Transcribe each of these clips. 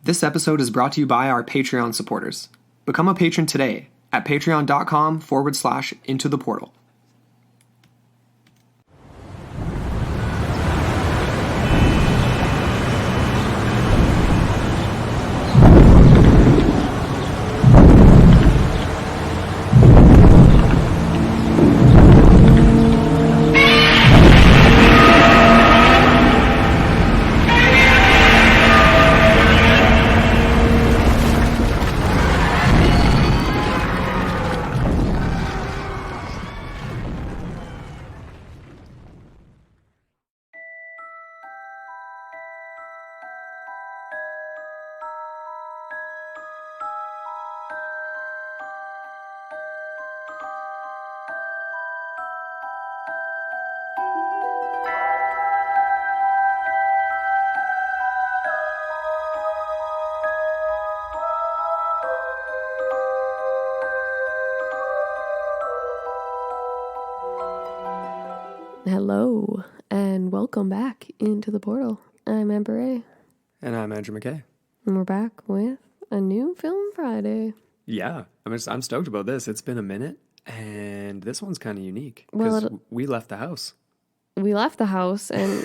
This episode is brought to you by our Patreon supporters. Become a patron today at patreon.com/into the portal. Hello, and welcome back into the portal. I'm Amber A. And I'm Andrew McKay. And we're back with a new Film Friday. Yeah, I'm stoked about this. It's been a minute, and this one's kind of unique because we left the house. We left the house, and,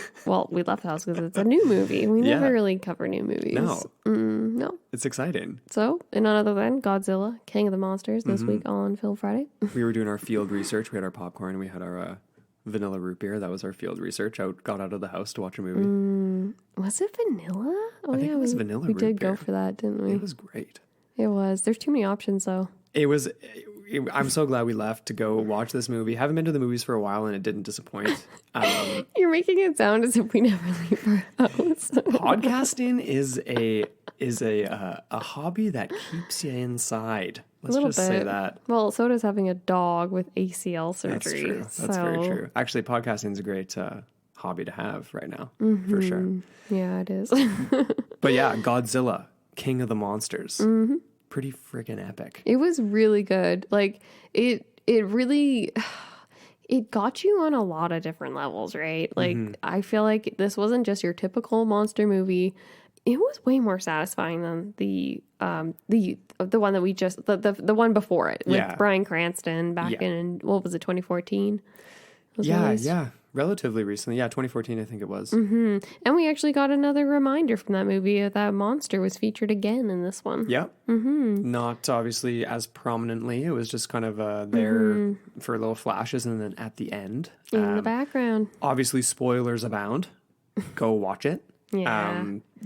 we left the house because it's a new movie. We never really cover new movies. No. It's exciting. So, and none other than Godzilla, King of the Monsters, this week on Film Friday. We were doing our field research. We had our popcorn, we had our vanilla root beer. That was our field research. Got out of the house to watch a movie. Was it vanilla? I think it was vanilla root beer. We did go for that, didn't we? It was great. It was. There's too many options, though. I'm so glad we left to go watch this movie. Haven't been to the movies for a while, and it didn't disappoint. You're making it sound as if we never leave our house. Podcasting is a hobby that keeps you inside. Let's just say that. Well, so does having a dog with ACL surgery. That's very true. Actually, podcasting is a great hobby to have right now, for sure. Yeah, it is. But yeah, Godzilla, King of the Monsters. Pretty freaking epic. It was really good. Like, it really... It got you on a lot of different levels, right? Like, I feel like this wasn't just your typical monster movie. It was way more satisfying than the one that we just the one before it with Bryan Cranston back in, what was it, 2014? Yeah, relatively recently. Yeah, 2014 I think it was. And we actually got another reminder from that movie that monster was featured again in this one. Yep. Not obviously as prominently. It was just kind of there for little flashes, and then at the end in the background. Obviously, spoilers abound. Go watch it. Yeah.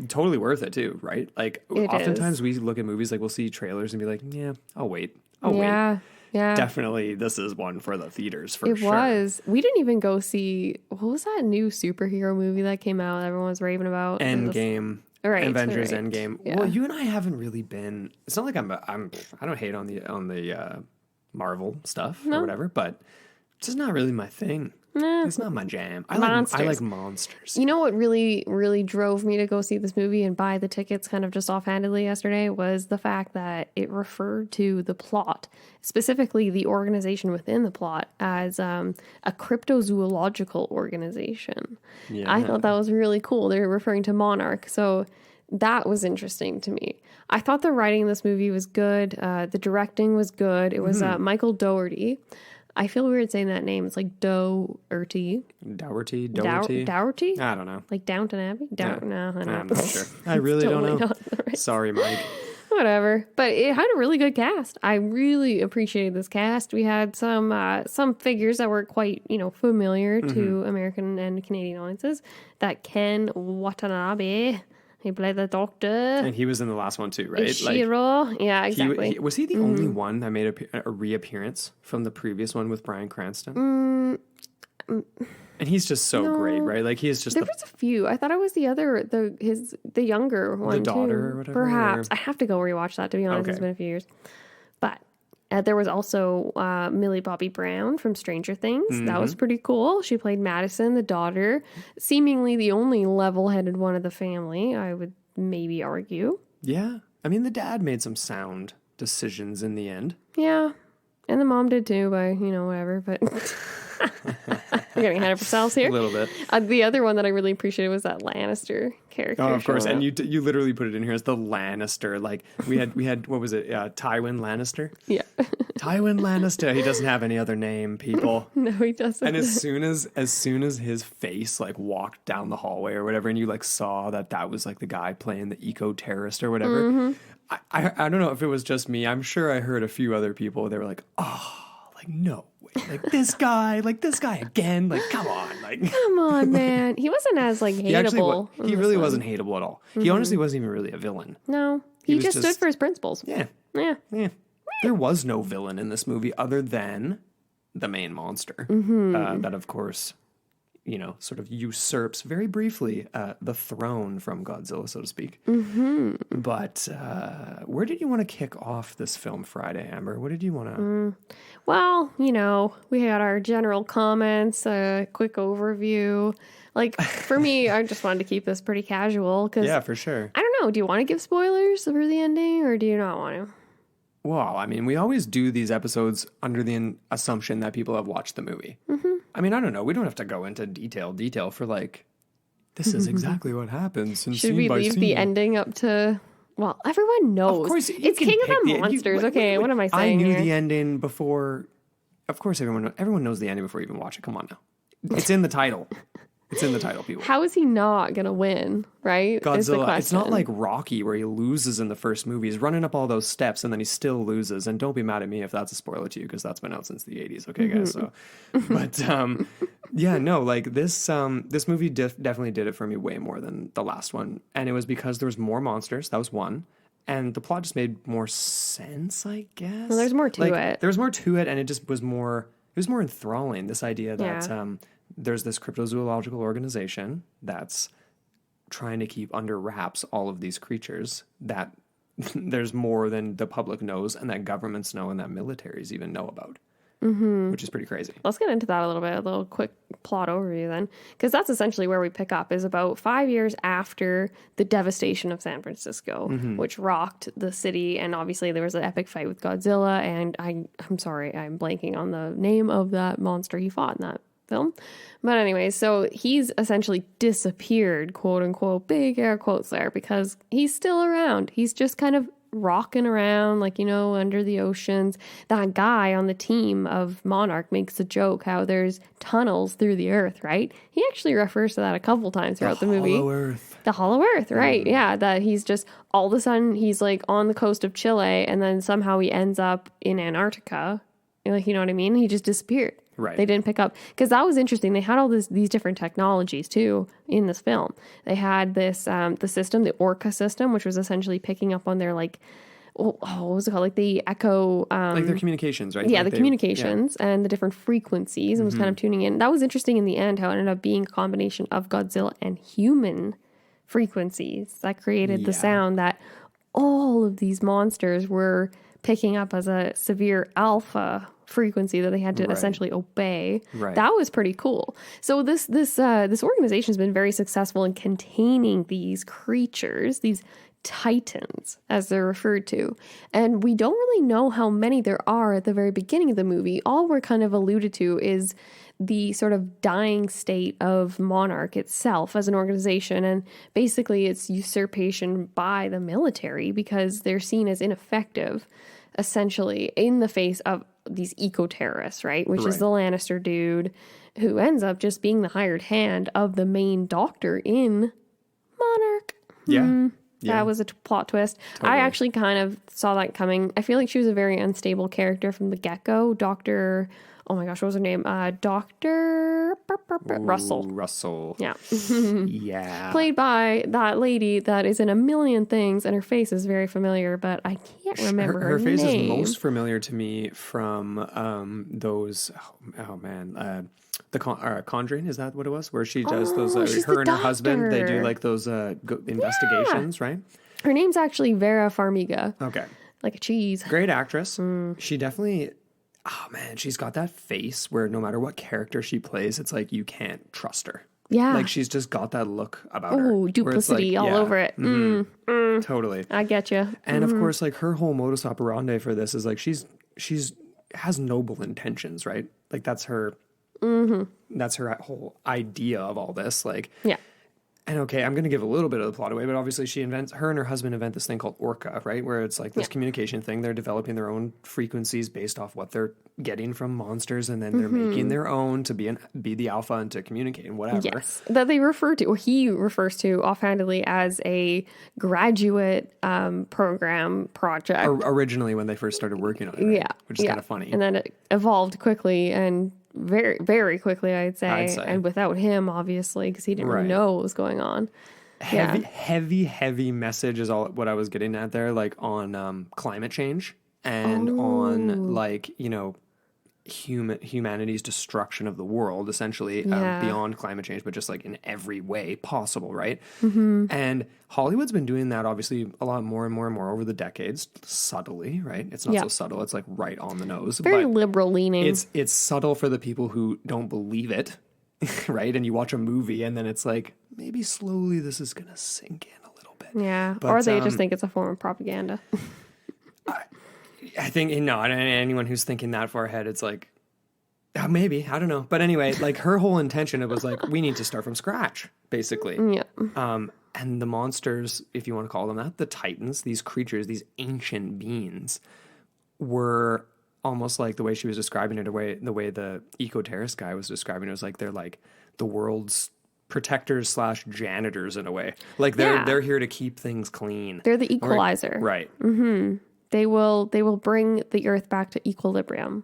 Totally worth it too, right? Like, oftentimes we look at movies, like we'll see trailers and be like, yeah, I'll wait. Yeah. Definitely, this is one for the theaters for sure. It was. We didn't even go see, what was that new superhero movie that came out everyone was raving about? Endgame. Right. Avengers Endgame. Yeah. Well, you and I haven't really been, it's not like I don't hate on the Marvel stuff or whatever, but it's just not really my thing. It's not my jam. I like monsters. You know what really, really drove me to go see this movie and buy the tickets kind of just offhandedly yesterday was the fact that it referred to the plot, specifically the organization within the plot, as a cryptozoological organization. Yeah. I thought that was really cool. They were referring to Monarch. So that was interesting to me. I thought the writing in this movie was good. The directing was good. It was Michael Dougherty. I feel weird saying that name. It's like Dougherty. Dougherty? Dougherty? I don't know. Like Downton Abbey? No, I'm not sure. I really don't know. Sorry, Mike. Whatever. But it had a really good cast. I really appreciated this cast. We had some figures that were quite, familiar to American and Canadian audiences. That Ken Watanabe, he played the Doctor. And he was in the last one too, right? Ishiro. Yeah, exactly. Was he the only one that made a reappearance from the previous one with Bryan Cranston? And he's just so great, right? Like, he is just... There was a few. I thought I was the younger one, the daughter too. Or whatever? Perhaps. I have to go rewatch that, to be honest. Okay. It's been a few years. But there was also Millie Bobby Brown from Stranger Things. That was pretty cool. She played Madison, the daughter. Seemingly the only level-headed one of the family, I would maybe argue. Yeah. I mean, the dad made some sound decisions in the end. Yeah. And the mom did too, by, whatever. But... We're getting ahead of ourselves here. A little bit. The other one that I really appreciated was that Lannister character. Oh, of course. And you literally put it in here as the Lannister. Like we had what was it? Tywin Lannister? Yeah. Tywin Lannister. He doesn't have any other name, people. No, he doesn't. And as soon as his face like walked down the hallway or whatever, and you like saw that was like the guy playing the eco-terrorist or whatever, I don't know if it was just me. I'm sure I heard a few other people. They were like, oh, like no way, like this guy again, like come on, man. He wasn't as like hateable. He really wasn't hateable at all. He honestly wasn't even really a villain. No, he just stood for his principles. Yeah. There was no villain in this movie other than the main monster. That, of course, sort of usurps very briefly the throne from Godzilla, so to speak. But where did you want to kick off this film Friday, Amber? What did you want to... Well, we had our general comments, a quick overview. Like, for me, I just wanted to keep this pretty casual. Yeah, for sure. I don't know. Do you want to give spoilers for the ending, or do you not want to? Well, I mean, we always do these episodes under the assumption that people have watched the movie. I mean, I don't know. We don't have to go into detail for like, this is exactly what happens. And should we leave the ending up to... Well, everyone knows. Of course, it's King of the Monsters. Okay, what am I saying here? I knew here? the ending before... Of course, everyone knows the ending before you even watch it. Come on now. It's in the title. It's in the title, people. How is he not going to win, right? Godzilla. It's not like Rocky where he loses in the first movie. He's running up all those steps and then he still loses. And don't be mad at me if that's a spoiler to you because that's been out since the 80s. Okay, guys? So, but yeah, no, like this movie definitely did it for me way more than the last one. And it was because there was more monsters. That was one. And the plot just made more sense, I guess. Well, there's more to it. There was more to it and it just was more... It was more enthralling, this idea that... there's this cryptozoological organization that's trying to keep under wraps all of these creatures that there's more than the public knows and that governments know and that militaries even know about, which is pretty crazy. Let's get into that a little quick plot overview then, because that's essentially where we pick up is about 5 years after the devastation of San Francisco, which rocked the city. And obviously there was an epic fight with Godzilla. And I'm sorry, I'm blanking on the name of that monster he fought in that film. But anyway, so he's essentially disappeared, quote unquote, big air quotes there, because he's still around. He's just kind of rocking around, like, under the oceans. That guy on the team of Monarch makes a joke how there's tunnels through the earth, right? He actually refers to that a couple times throughout the movie. Hollow Earth. The Hollow Earth, right? Yeah, that he's just all of a sudden he's like on the coast of Chile and then somehow he ends up in Antarctica. Like, you know what I mean? He just disappeared. Right. They didn't pick up, because that was interesting. They had all these different technologies too in this film. They had this the system, the Orca system, which was essentially picking up on their like, what was it called? Like the echo, like their communications, right? Yeah, like the communications and the different frequencies, and was kind of tuning in. That was interesting in the end. How it ended up being a combination of Godzilla and human frequencies that created the sound that all of these monsters were picking up as a severe alpha frequency that they had to essentially obey. Right. That was pretty cool. So this organization has been very successful in containing these creatures, these titans, as they're referred to. And we don't really know how many there are at the very beginning of the movie. All we're kind of alluded to is the sort of dying state of Monarch itself as an organization. And basically its usurpation by the military because they're seen as ineffective, essentially, in the face of these eco-terrorists, right? Which is the Lannister dude who ends up just being the hired hand of the main doctor in Monarch. Yeah. That was a plot twist. Totally. I actually kind of saw that coming. I feel like she was a very unstable character from the get-go. Dr. Oh my gosh, what was her name? Dr. Russell. Russell. Yeah. Yeah. Played by that lady that is in a million things, and her face is very familiar, but I can't remember her face name. Is most familiar to me from those, the Conjuring, is that what it was? Where she does those, her and her husband, they do like those investigations, right? Her name's actually Vera Farmiga. Okay. Like a cheese. Great actress. She definitely... Oh man, she's got that face where no matter what character she plays, it's like you can't trust her. Yeah. Like she's just got that look about her. Oh, duplicity all over it. Totally. I get you. And of course, like her whole modus operandi for this is like she's has noble intentions, right? Like that's her That's her whole idea of all this. Like, Yeah. and okay, I'm going to give a little bit of the plot away, but obviously her and her husband invent this thing called Orca, right? Where it's like this communication thing. They're developing their own frequencies based off what they're getting from monsters, and then they're making their own to be the alpha and to communicate and whatever. Yes, that they refer to, or he refers to offhandedly as a graduate program project. Originally, when they first started working on it, right? Yeah. Which is kind of funny. And then it evolved quickly and very, very quickly, I'd say. And without him, obviously, because he didn't really know what was going on. Heavy message is all what I was getting at there, like on climate change and on like, humanity's destruction of the world, essentially, beyond climate change, but just like in every way possible, right? And Hollywood's been doing that obviously a lot more and more and more over the decades, subtly, right? It's not so subtle, it's like right on the nose. Very but liberal leaning. It's subtle for the people who don't believe it, right? And you watch a movie and then it's like, maybe slowly this is gonna sink in a little bit. Yeah, but, or they just think it's a form of propaganda. I think, anyone who's thinking that far ahead, it's like, maybe, I don't know. But anyway, like her whole intention, it was like, we need to start from scratch, basically. Yeah. And the monsters, if you want to call them that, the Titans, these creatures, these ancient beings, were almost like the way she was describing it, the way the eco-terrorist guy was describing it, was like they're like the world's protectors / janitors in a way. Like they're here to keep things clean. They're the equalizer. Right. They will bring the earth back to equilibrium.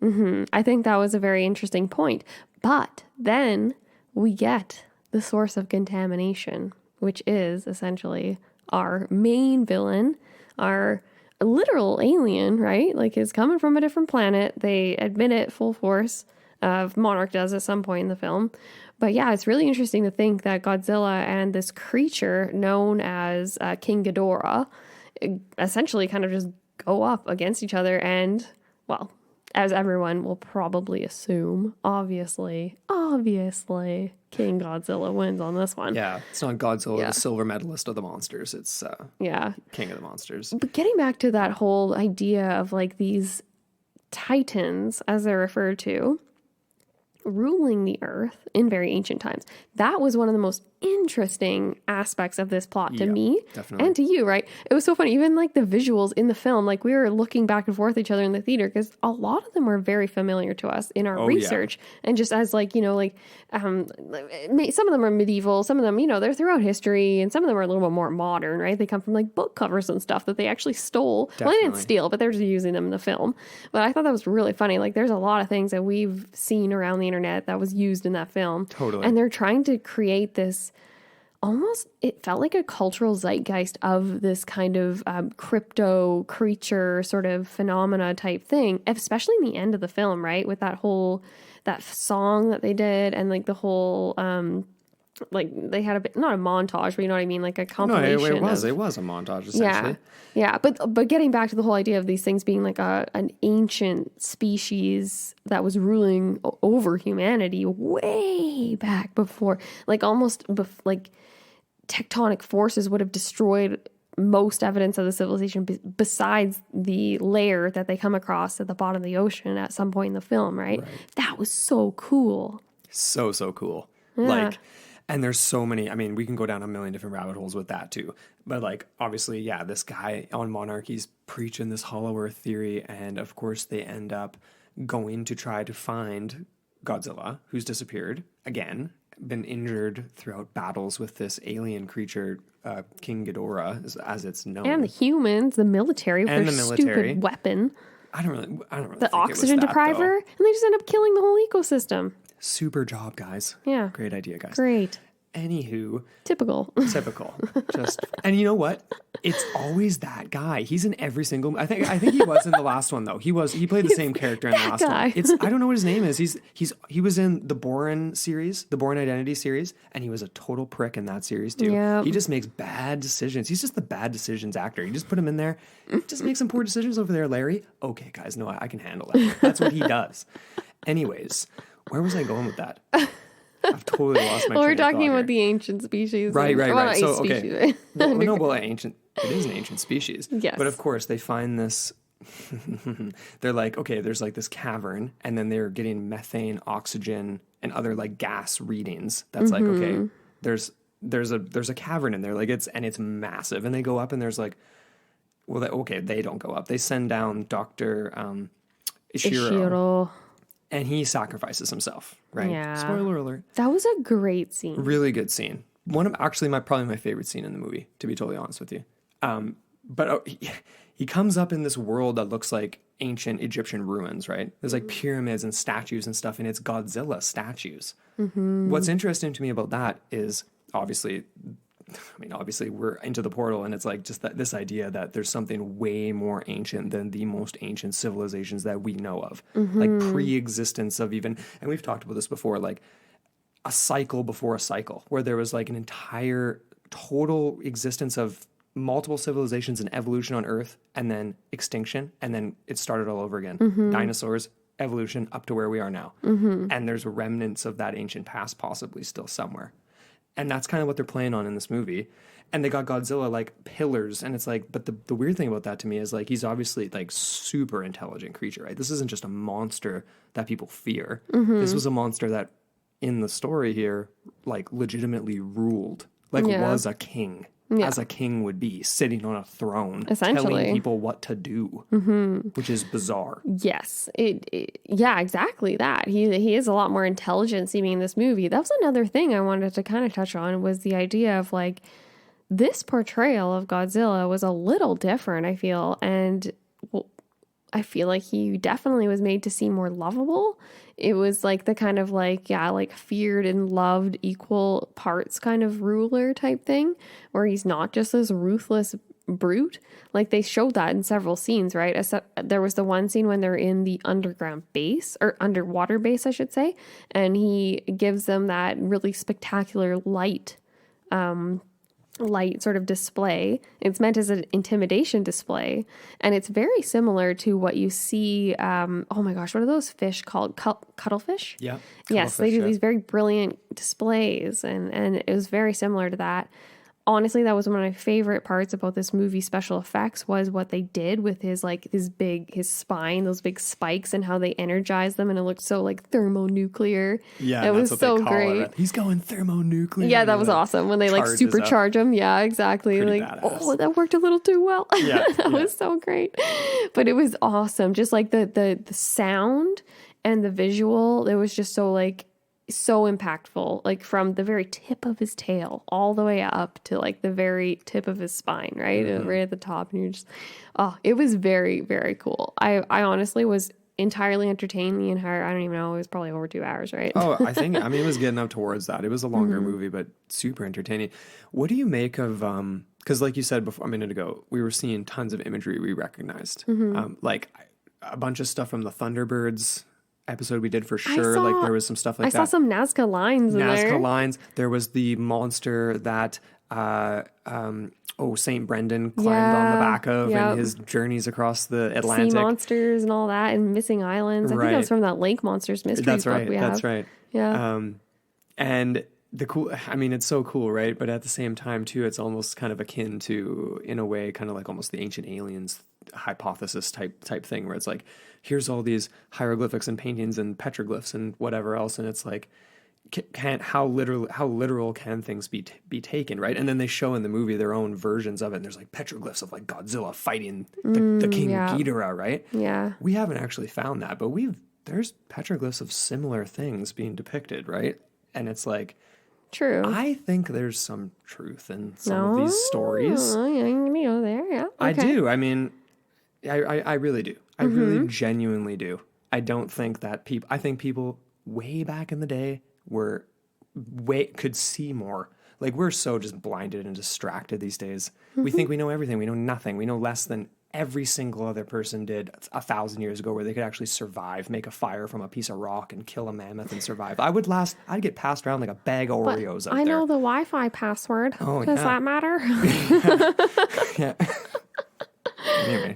I think that was a very interesting point. But then we get the source of contamination, which is essentially our main villain, our literal alien, right? Like is coming from a different planet. They admit it full force. Monarch does at some point in the film. But yeah, it's really interesting to think that Godzilla and this creature known as King Ghidorah essentially kind of just go up against each other, and well, as everyone will probably assume, obviously King Godzilla wins on this one. Yeah, it's not Godzilla, the silver medalist of the monsters. It's King of the monsters. But getting back to that whole idea of like these titans, as they're referred to, ruling the earth in very ancient times. That was one of the most interesting aspects of this plot to me and to you, right? It was so funny. Even like the visuals in the film, like we were looking back and forth at each other in the theater because a lot of them were very familiar to us in our research. And just as like, some of them are medieval, some of them, they're throughout history, and some of them are a little bit more modern, right? They come from like book covers and stuff that they actually stole. Well, they didn't steal, but they're just using them in the film. But I thought that was really funny. Like there's a lot of things that we've seen around the internet that was used in that film. Totally. And they're trying to create this almost, it felt like a cultural zeitgeist of this kind of crypto creature sort of phenomena type thing, especially in the end of the film, right? With that song that they did, and like the whole, like they had a bit, not a montage, but you know what I mean? Like a compilation. No, it was a montage essentially. Yeah. But getting back to the whole idea of these things being like an ancient species that was ruling over humanity way back before, like like tectonic forces would have destroyed most evidence of the civilization besides the layer that they come across at the bottom of the ocean at some point in the film, right? That was so cool. So cool. Yeah. Like, and there's so many, I mean, we can go down a million different rabbit holes with that too. But like, obviously, this guy on Monarchy's preaching this hollow earth theory. And of course they end up going to try to find Godzilla, who's disappeared again, been injured throughout battles with this alien creature, King Ghidorah, as it's known. And the humans, the military, with their stupid weapon. I don't really the oxygen depriver, and they just end up killing the whole ecosystem. Super job, guys. Yeah. Great idea, guys. Great. Anywho. Typical. And you know what? It's always that guy. He's in every single, I think he was in the last one though. He played the same character in the last one. I don't know what his name is. He was in the Bourne series, the Bourne Identity series, and he was a total prick in that series too. Yep. He just makes bad decisions. He's just the bad decisions actor. You just put him in there, just make some poor decisions over there, Larry. Okay, guys, no, I can handle that. That's what he does. Anyways, where was I going with that? I've totally lost my train of thought. We're talking about the ancient species. Right. So, okay. It is an ancient species. Yes. But of course, they find this they're like, okay, there's like this cavern, and then they're getting methane, oxygen, and other like gas readings. That's like, okay, there's a cavern in there, like it's massive, and they go up, and there's like, well, they don't go up. They send down Dr. Ishiro, and he sacrifices himself, right? Yeah. Spoiler alert. That was a great scene. Really good scene. One of actually probably my favorite scene in the movie, to be totally honest with you. But he comes up in this world that looks like ancient Egyptian ruins, right? There's like pyramids and statues and stuff, and it's Godzilla statues. What's interesting to me about that is obviously we're into the portal, and it's like just this idea that there's something way more ancient than the most ancient civilizations that we know of, like pre-existence of even, and we've talked about this before, like a cycle before a cycle, where there was like an entire total existence of multiple civilizations and evolution on Earth, and then extinction, and then it started all over again. Dinosaurs, evolution, up to where we are now. And there's remnants of that ancient past possibly still somewhere. And that's kind of what they're playing on in this movie. And they got Godzilla like pillars, and it's like, but the weird thing about that to me is like, he's obviously like super intelligent creature, right? This isn't just a monster that people fear. This was a monster that in the story here, like legitimately ruled, like was a king. As a king would be, sitting on a throne, telling people what to do, which is bizarre. Yes, yeah, exactly that. He is a lot more intelligent seeming in this movie. That was another thing I wanted to kind of touch on, was the idea of like, this portrayal of Godzilla was a little different, I feel, and I feel like he definitely was made to seem more lovable. It was like the kind of like, like feared and loved equal parts kind of ruler type thing, where he's not just this ruthless brute. Like they showed that in several scenes, right? There was the one scene when they're in the underground base, or underwater base, I should say, and he gives them that really spectacular light sort of display. It's meant as an intimidation display, and it's very similar to what you see. Oh my gosh, what are those fish called? Cuttlefish? Yeah. Yes, they do these very brilliant displays, and it was very similar to that. Honestly, that was one of my favorite parts about this movie special effects, was what they did with his spine, those big spikes, and how they energized them, and it looked so like thermonuclear. Yeah, it was so great. He's going thermonuclear. Yeah, that was awesome when they like supercharge him. Yeah, exactly. Pretty like, badass. oh, that worked a little too well. Yeah, that was so great. But it was awesome. Just like the sound and the visual, it was just so impactful, like from the very tip of his tail all the way up to like the very tip of his spine, right? Right at the top. And you're just, it was very, very cool. I honestly was entirely entertained the entire, I don't even know, it was probably over 2 hours, right? It was getting up towards that. It was a longer movie, but super entertaining. What do you make of, because like you said before a minute ago, we were seeing tons of imagery we recognized. Like a bunch of stuff from the Thunderbirds episode we did for sure. Like there was some stuff like that. I saw some Nazca lines in there. Nazca lines. There was the monster that St. Brendan climbed on the back of in his journeries across the Atlantic. Sea monsters and all that, and missing islands. I think that was from that Lake Monsters Mysteries book we have. That's right. Yeah. And the cool, I mean, it's so cool, right? But at the same time too, it's almost kind of akin to, in a way, kind of like almost the Ancient Aliens hypothesis type thing, where it's like, here's all these hieroglyphics and paintings and petroglyphs and whatever else, and it's like, how literal can things be taken, right? And then they show in the movie their own versions of it, and there's like petroglyphs of like Godzilla fighting the King Ghidorah, right? Yeah. We haven't actually found that, but there's petroglyphs of similar things being depicted, right? And it's like, true. I think there's some truth in some of these stories. Yeah, you know there, yeah. Okay. I do. I mean, I really do. I really genuinely do. I don't think that I think people way back in the day could see more. Like, we're so just blinded and distracted these days. We think we know everything. We know nothing. We know less than every single other person did 1,000 years ago, where they could actually survive, make a fire from a piece of rock and kill a mammoth and survive. I'd get passed around like a bag of Oreos out there. I know the Wi-Fi password. Oh, Does that matter? Yeah. Anyway.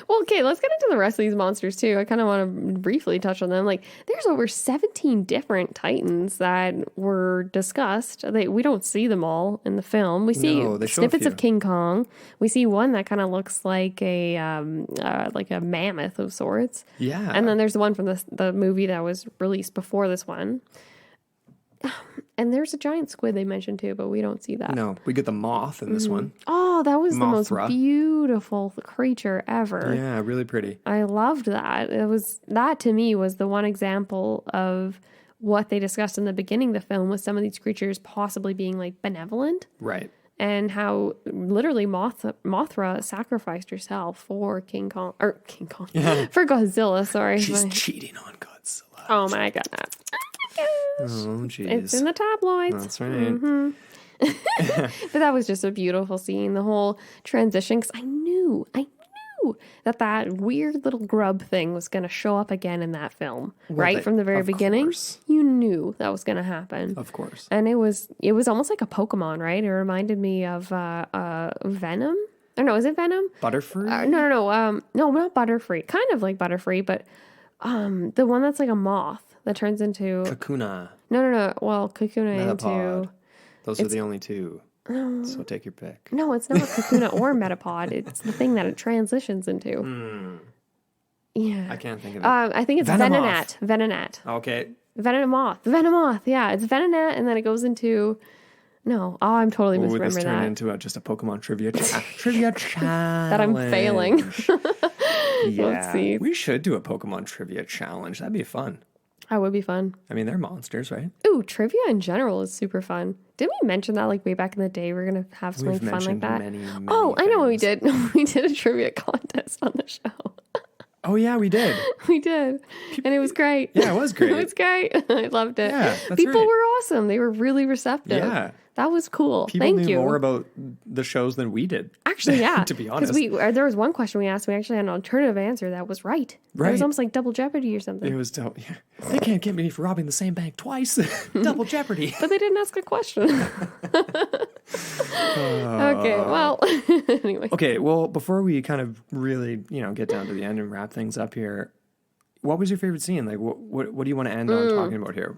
Well, okay, let's get into the rest of these monsters too. I kind of want to briefly touch on them. Like, there's over 17 different Titans that were discussed. We don't see them all in the film. We see snippets of King Kong. We see one that kind of looks like a mammoth of sorts. Yeah. And then there's the one from the movie that was released before this one. And there's a giant squid they mentioned too, but we don't see that. No, we get the moth in this one. Oh, that was Mothra. The most beautiful creature ever. Yeah, really pretty. I loved that. That to me was the one example of what they discussed in the beginning of the film, with some of these creatures possibly being like benevolent. Right. And how literally Mothra sacrificed herself for King Kong, for Godzilla. Sorry. She's cheating on Godzilla. Oh my God. Oh, jeez. It's in the tabloids. That's right. Mm-hmm. But that was just a beautiful scene, the whole transition, because I knew that weird little grub thing was going to show up again in that film, right from the very beginning. Course. You knew that was going to happen, of course. And it was almost like a Pokemon, right? It reminded me of Venom. Or no, is it Venom? Butterfree? No, not Butterfree. Kind of like Butterfree, but the one that's like a moth that turns into Kakuna. No. Well, Kakuna Metapod. into. Those are the only two. So take your pick. No, it's not Kakuna or Metapod. It's the thing that it transitions into. Yeah. I can't think of it. I think it's Venonat. Okay. Venomoth. Yeah, it's Venonat, and then it goes into... No. Oh, I'm totally misremembering that. This turned into just a Pokemon trivia challenge. That I'm failing. Yeah. Let's see. We should do a Pokemon trivia challenge. That'd be fun. That would be fun. I mean, they're monsters, right? Ooh, trivia in general is super fun. Didn't we mention that like way back in the day? We're going to have something fun like that. Many I know what we did. We did a trivia contest on the show. Oh, yeah, we did. We did. And it was great. Yeah, it was great. It was great. I loved it. Yeah, that's People right. were awesome. They were really receptive. Yeah. That was cool. People knew more about the shows than we did. Actually, yeah. To be honest. Because there was one question we asked, we actually had an alternative answer that was right. Right. It was almost like Double Jeopardy or something. It was yeah. They can't get me for robbing the same bank twice. Double Jeopardy. But they didn't ask a question. Okay, well, anyway. Okay, well, before we kind of really, get down to the end and wrap things up here, what was your favorite scene? Like, what do you want to end on talking about here?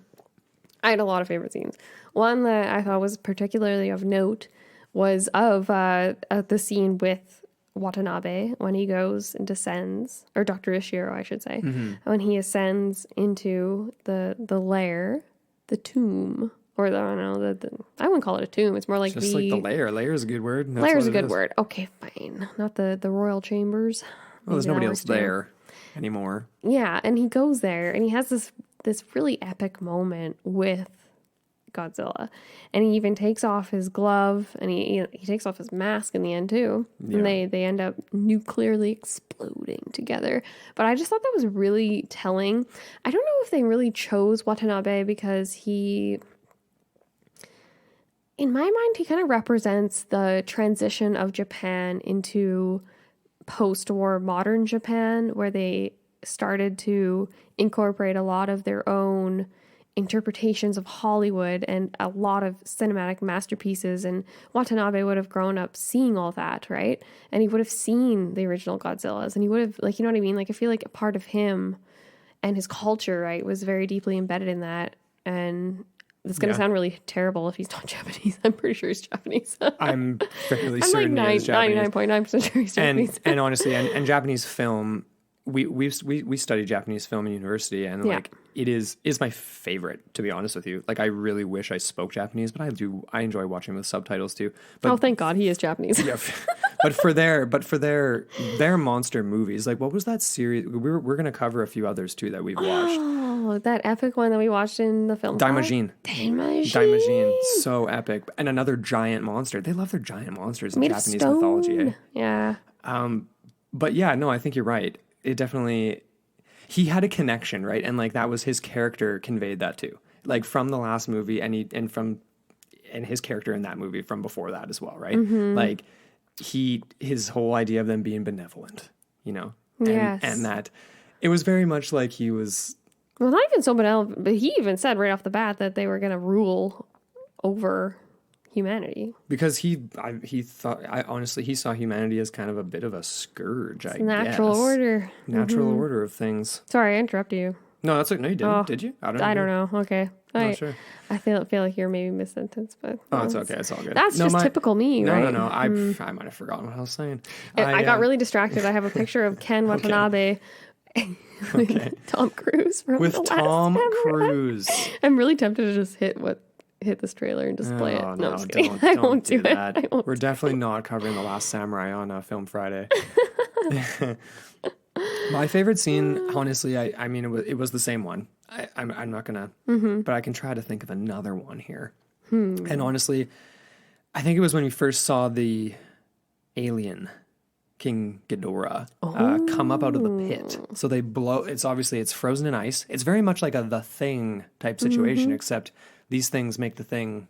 I had a lot of favorite scenes. One that I thought was particularly of note was of the scene with Watanabe when he goes and descends, or Dr. Ishiro, I should say, when he ascends into the lair, the tomb, or I don't know, I wouldn't call it a tomb. It's more like just like the lair. Lair is a good word. Lair is a good word. Okay, fine. Not the royal chambers. Well, there's nobody else there anymore. Yeah, and he goes there, and he has this really epic moment with Godzilla, and he even takes off his glove, and he takes off his mask in the end too, and they end up nuclearly exploding together. But I just thought that was really telling. I don't know if they really chose Watanabe because he, in my mind, he kind of represents the transition of Japan into post-war modern Japan, where they started to incorporate a lot of their own interpretations of Hollywood and a lot of cinematic masterpieces, and Watanabe would have grown up seeing all that, right? And he would have seen the original Godzillas, and he would have, like, you know what I mean? Like, I feel like a part of him and his culture, right, was very deeply embedded in that. And it's going to sound really terrible if he's not Japanese. I'm pretty sure he's Japanese. I'm fairly certain like he is Japanese. 99.9% sure he's Japanese. And honestly, and Japanese film, we studied Japanese film in university, and like it is my favorite, to be honest with you. Like, I really wish I spoke Japanese, but I enjoy watching with subtitles too. But, thank God he is Japanese. Yeah, but for their monster movies, like, what was that series? We're going to cover a few others too that we've watched. Oh, that epic one that we watched in the film. Daimajin, so epic, and another giant monster. They love their giant monsters in Japanese mythology. Eh? Yeah. But yeah, no, I think you're right. It definitely, he had a connection, right? And like, that was his character conveyed that too, like from the last movie, and his character in that movie from before that as well, right? Mm-hmm. Like his whole idea of them being benevolent, and that it was very much like he was. Well, not even so benevolent, but he even said right off the bat that they were going to rule over humanity. Because he saw humanity as kind of a bit of a scourge, I guess. Natural order. Natural order of things. Sorry, I interrupted you. No, that's like, no, you didn't. Oh, did you? I don't know. Okay. Not sure. I feel like you're maybe mid-sentence, but... Oh, it's okay. It's all good. That's just typical me, right? No. I might have forgotten what I was saying. I got really distracted. I have a picture of Ken Watanabe with Tom Cruise from with the Tom last Cruise. I'm really tempted to just hit this trailer and just play it. No, I'm just kidding. Don't I won't do that. it. We're definitely not covering The Last Samurai on Film Friday. My favorite scene, honestly, I mean, it was the same one. I'm not gonna, but I can try to think of another one here. And honestly, I think it was when we first saw the alien King Ghidorah come up out of the pit. So they blow. It's frozen in ice. It's very much like a The Thing type situation, except these things make the Thing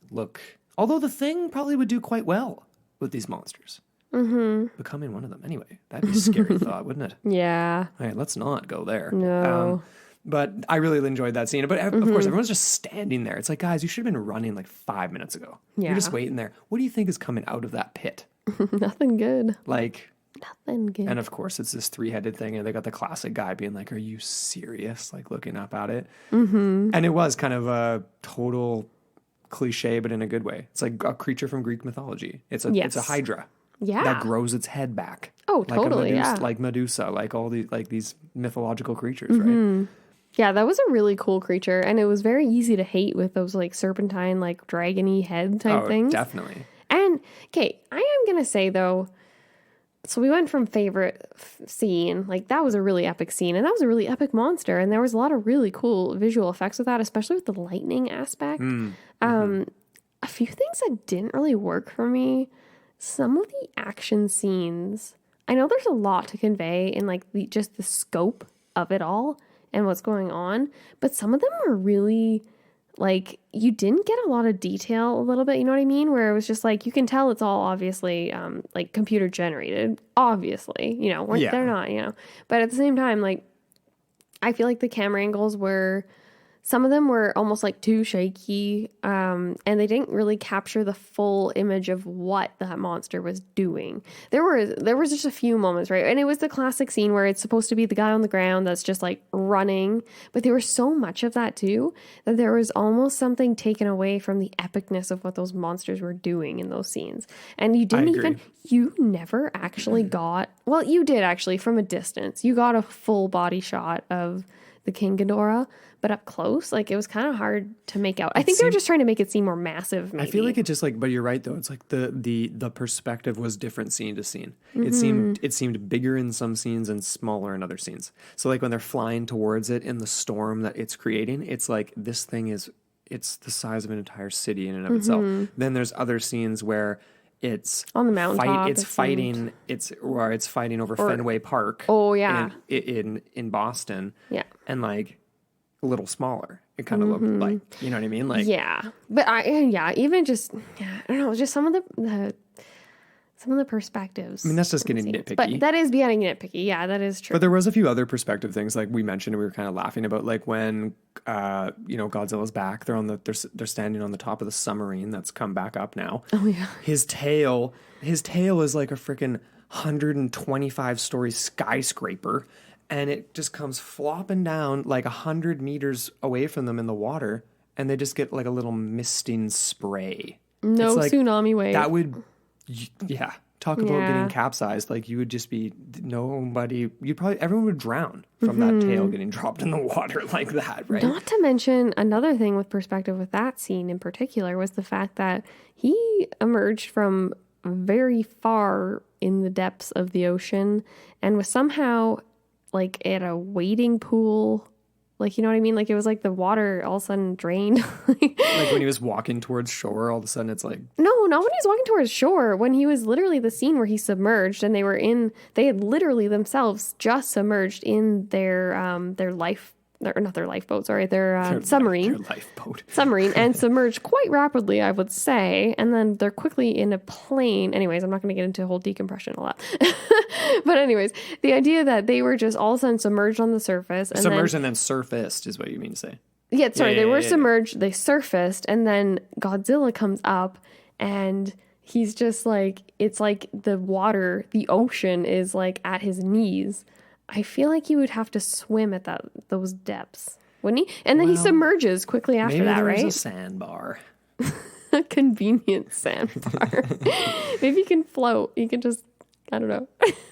look. Although the Thing probably would do quite well with these monsters. Becoming one of them. Anyway, that'd be a scary thought, wouldn't it? Yeah. All right, let's not go there. No. But I really enjoyed that scene. But of course, everyone's just standing there. It's like, guys, you should have been running like 5 minutes ago. Yeah. You're just waiting there. What do you think is coming out of that pit? Nothing good. Nothing good. And of course, it's this 3-headed thing. And they got the classic guy being like, are you serious? Like looking up at it. And it was kind of a total cliche, but in a good way. It's like a creature from Greek mythology. It's a hydra. Yeah. That grows its head back. Oh, totally. Like Medusa, like all these mythological creatures, right? Yeah, that was a really cool creature, and it was very easy to hate with those like serpentine, like dragony head type things. Definitely. And okay, I am gonna say though, so we went from favorite scene, like that was a really epic scene, and that was a really epic monster, and there was a lot of really cool visual effects with that, especially with the lightning aspect. A few things that didn't really work for me. Some of the action scenes, I know there's a lot to convey in like just the scope of it all and what's going on, but some of them were really like, you didn't get a lot of detail a little bit, you know what I mean? Where it was just like, you can tell it's all obviously like computer generated, obviously, you know, they're not, you know, but at the same time, like, I feel like the camera angles were, some of them were almost like too shaky, and they didn't really capture the full image of what that monster was doing. There was just a few moments, right? And it was the classic scene where it's supposed to be the guy on the ground that's just like running, but there was so much of that too, that there was almost something taken away from the epicness of what those monsters were doing in those scenes. And you never actually got, well, you did actually from a distance. You got a full body shot of the King Ghidorah, but up close, like it was kind of hard to make out. I think they were just trying to make it seem more massive. Maybe. I feel like it just like, but you're right though. It's like the perspective was different scene to scene. It seemed bigger in some scenes and smaller in other scenes. So like when they're flying towards it in the storm that it's creating, it's like this thing it's the size of an entire city in and of itself. Then there's other scenes where it's on the mountaintop. It's fighting over Fenway Park. Oh yeah, in Boston. Yeah, and like a little smaller. It kind of looked like, you know what I mean? Like but even just I don't know, just some of the perspectives. I mean, that's just getting nitpicky. But that is getting nitpicky. Yeah, that is true. But there was a few other perspective things, like we mentioned, we were kind of laughing about, like when Godzilla's back. They're standing on the top of the submarine that's come back up now. Oh yeah. His tail is like a freaking 125-story skyscraper, and it just comes flopping down like 100 meters away from them in the water, and they just get like a little misting spray. No tsunami wave. That would, talk about getting capsized. Like you would just be everyone would drown from that tail getting dropped in the water like that, right? Not to mention another thing with perspective with that scene in particular was the fact that he emerged from very far in the depths of the ocean and was somehow like at a wading pool. Like, you know what I mean? Like, it was like the water all of a sudden drained. Like when he was walking towards shore, all of a sudden it's like... No, not when he was walking towards shore. When he was literally the scene where he submerged and they had literally themselves just submerged in their submarine. Their lifeboat. Submarine, and submerged quite rapidly, I would say. And then they're quickly in a plane. Anyways, I'm not going to get into a whole decompression a lot. But anyways, the idea that they were just all of a sudden submerged on the surface. And submerged and then surfaced is what you mean to say. Yeah, sorry, they were submerged, they surfaced, and then Godzilla comes up, and he's just like, it's like the water, the ocean is like at his knees. I feel like he would have to swim at those depths, wouldn't he? And then he submerges quickly after that, right? Maybe there's a sandbar. A convenient sandbar. Maybe he can float. He can just, I don't know.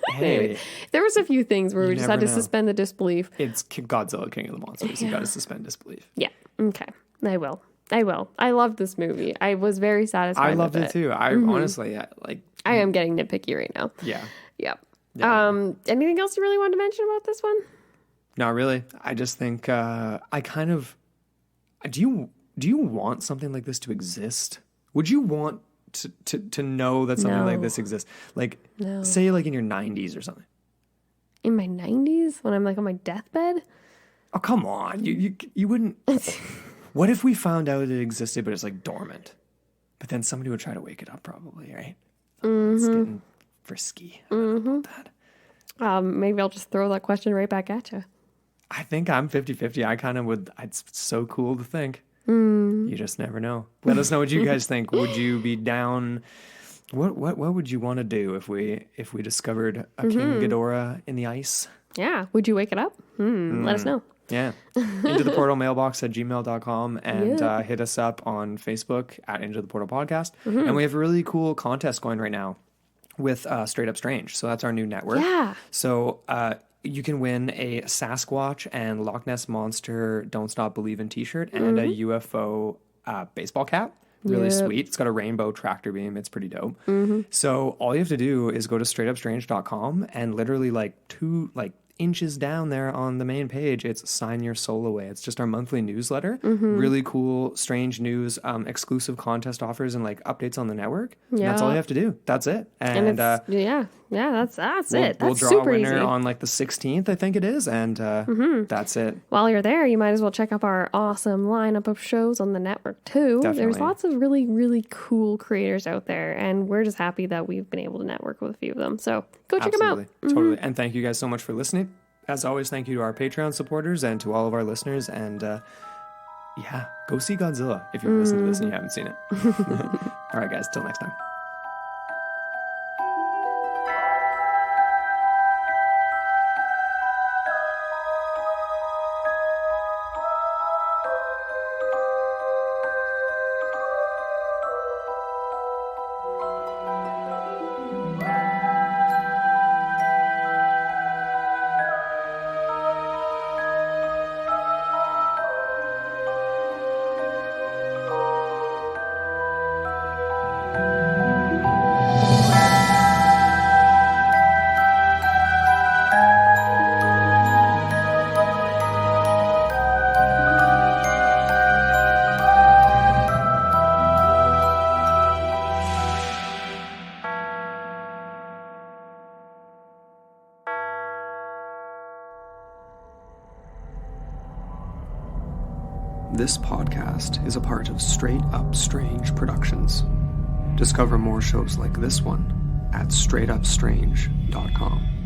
Hey, anyway, there was a few things where we just had to suspend the disbelief. It's Godzilla, King of the Monsters. You got to suspend disbelief. Yeah. Okay. I will. I loved this movie. I was very satisfied. I loved it too. I honestly like. I am getting nitpicky right now. Yeah. Yep. Yeah. Anything else you really wanted to mention about this one? Not really. I just think I kind of. Do you want something like this to exist? Would you want to know that something like this exists? Like, say, like in your 90s or something. In my 90s, when I'm like on my deathbed? Oh, come on! You wouldn't. What if we found out it existed, but it's like dormant? But then somebody would try to wake it up, probably, right? It's getting frisky. I don't know about that. Maybe I'll just throw that question right back at you. I think I'm 50-50. I kind of would. It's so cool to think. You just never know. Let us know what you guys think. Would you be down? What would you want to do if we discovered a King Ghidorah in the ice? Yeah. Would you wake it up? Let us know. Yeah. Into the Portal mailbox at gmail.com and hit us up on Facebook at Into the Portal Podcast. And we have a really cool contest going right now with Straight Up Strange. So that's our new network. Yeah. So you can win a Sasquatch and Loch Ness Monster Don't Stop Believin' t-shirt and a UFO baseball cap. Really sweet. It's got a rainbow tractor beam. It's pretty dope. So all you have to do is go to straightupstrange.com and literally like 2 inches down there on the main page, it's Sign Your Soul Away. It's just our monthly newsletter. Really cool, strange news, exclusive contest offers, and like updates on the network. Yeah. That's all you have to do. That's it. And that's it. That's we'll draw super a winner easy. On like the 16th, I think it is, and that's it. While you're there, you might as well check out our awesome lineup of shows on the network too. Definitely. There's lots of really, really cool creators out there, and we're just happy that we've been able to network with a few of them. So go check them out. Totally. And thank you guys so much for listening. As always, thank you to our Patreon supporters and to all of our listeners. And go see Godzilla if you've listened to this and you haven't seen it. All right, guys. Till next time. This podcast is a part of Straight Up Strange Productions. Discover more shows like this one at straightupstrange.com.